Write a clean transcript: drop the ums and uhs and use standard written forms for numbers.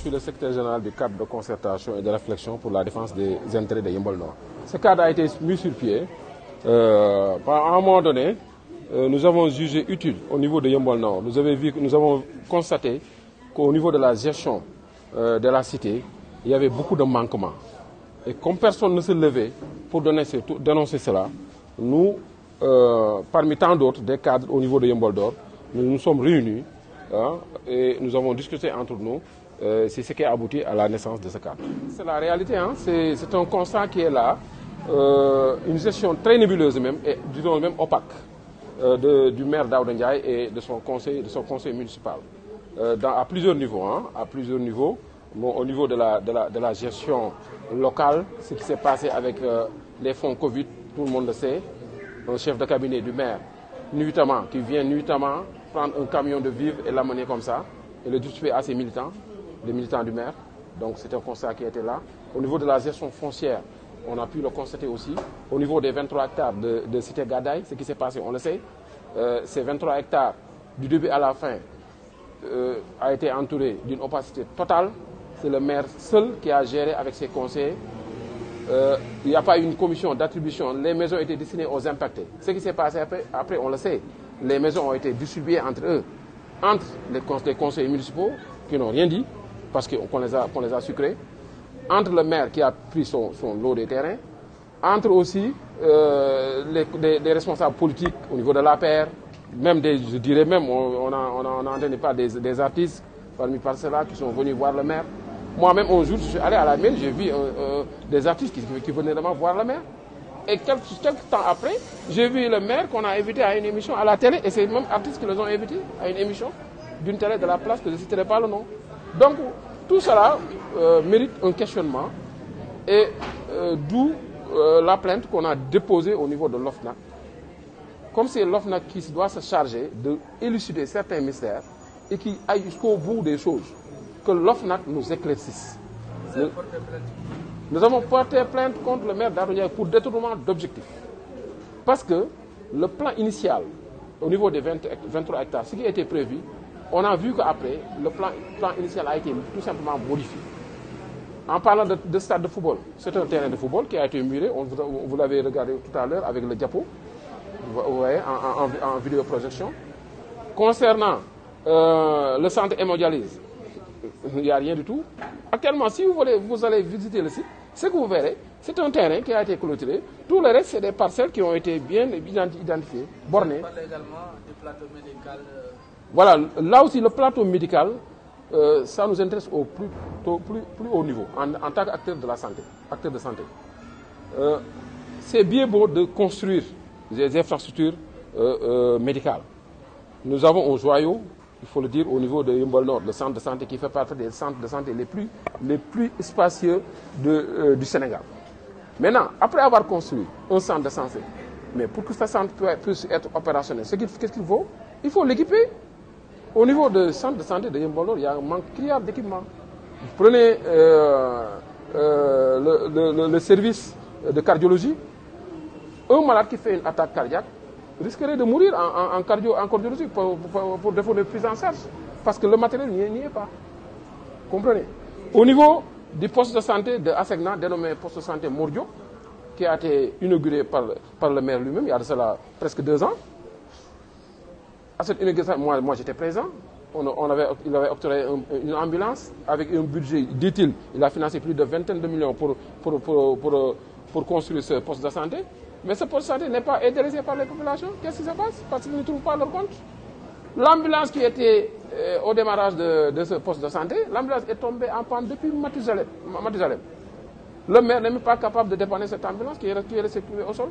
suis le secrétaire général du cadre de concertation et de réflexion pour la défense des intérêts de Yeumbeul Nord. Ce cadre a été mis sur pied. À un moment donné, nous avons jugé utile au niveau de Yeumbeul Nord. Nous avons constaté qu'au niveau de la gestion de la cité, il y avait beaucoup de manquements. Et comme personne ne se levait pour dénoncer cela, nous, parmi tant d'autres, des cadres au niveau de Yeumbeul Nord, nous nous sommes réunis et nous avons discuté entre nous. C'est ce qui a abouti à la naissance de ce cadre. C'est la réalité, hein? C'est un constat qui est là, une gestion très nébuleuse même, et disons même opaque, du maire Daouda Ndiaye et de son conseil municipal. À plusieurs niveaux, à plusieurs niveaux. Bon, au niveau de la gestion locale, ce qui s'est passé avec les fonds Covid, tout le monde le sait. Un chef de cabinet du maire, nuitamment, qui vient nuitamment prendre un camion de vivres et l'amener comme ça, et le distribuer à ses militants, les militants du maire. Donc c'est un constat qui était là. Au niveau de la gestion foncière, on a pu le constater aussi. Au niveau des 23 hectares de Cité Gadaye, ce qui s'est passé, on le sait. Ces 23 hectares, du début à la fin, a été entouré d'une opacité totale. C'est le maire seul qui a géré avec ses conseillers. Il n'y a pas eu une commission d'attribution. Les maisons étaient destinées aux impactés. Ce qui s'est passé après, on le sait. Les maisons ont été distribuées entre eux, entre les conseillers municipaux qui n'ont rien dit parce qu'on les a sucrés, entre le maire qui a pris son lot de terrain, entre aussi des responsables politiques au niveau de l'APR, même je dirais même, on a entendu parler des artistes parmi ceux-là qui sont venus voir le maire. Moi-même, un jour, je suis allé à la mairie, j'ai vu des artistes qui venaient vraiment voir le maire. Et quelques temps après, j'ai vu le maire qu'on a invité à une émission à la télé, et c'est les mêmes artistes qui les ont invités à une émission d'une télé de la place que je ne citerai pas le nom. Donc, tout cela mérite un questionnement, et d'où la plainte qu'on a déposée au niveau de l'OFNAC. Comme c'est l'OFNAC qui doit se charger d'élucider certains mystères et qui aille jusqu'au bout des choses, que l'OFNAC nous éclaircisse. Nous avons porté plainte contre le maire Daouda Ndiaye pour détournement d'objectifs. Parce que le plan initial, au niveau des 23 hectares, ce qui a été prévu, on a vu qu'après, le plan initial a été tout simplement modifié. En parlant de stade de football, c'est un terrain de football qui a été muré, vous l'avez regardé tout à l'heure avec le diapo, vous voyez, en vidéoprojection. Concernant le centre hémodialyse, il n'y a rien du tout. Actuellement, si vous allez visiter le site, ce que vous verrez, c'est un terrain qui a été clôturé. Tout le reste, c'est des parcelles qui ont été bien identifiées, bornées. On parle également du plateau médical. Voilà, là aussi, le plateau médical, ça nous intéresse au plus haut niveau, en tant qu'acteur de la santé, acteur de santé. C'est bien beau de construire des infrastructures médicales. Nous avons un joyau, il faut le dire, au niveau de Yeumbeul Nord, le centre de santé qui fait partie des centres de santé les plus spacieux du Sénégal. Maintenant, après avoir construit un centre de santé, mais pour que ce centre puisse être opérationnel, qu'est-ce qu'il faut? Il faut l'équiper. Au niveau du centre de santé de Yeumbeul Nord, il y a un manque criard d'équipement. Vous prenez le service de cardiologie, un malade qui fait une attaque cardiaque risquerait de mourir en cardiologie pour défaut de prise en charge, parce que le matériel n'y est pas. Comprenez? Au niveau du poste de santé de Assegna, dénommé poste de santé Mordio, qui a été inauguré par le maire lui-même, il y a de cela presque 2 ans. À cette inauguration, moi j'étais présent. Il avait octroyé une ambulance avec un budget, dit-il, il a financé plus de vingtaine de millions pour construire ce poste de santé. Mais ce poste de santé n'est pas intéressé par les populations. Qu'est-ce qui se passe? Parce qu'ils ne trouvent pas leur compte. L'ambulance qui était au démarrage de ce poste de santé, l'ambulance est tombée en panne depuis Mathusalem. Le maire n'est même pas capable de dépanner cette ambulance qui est restée au sol.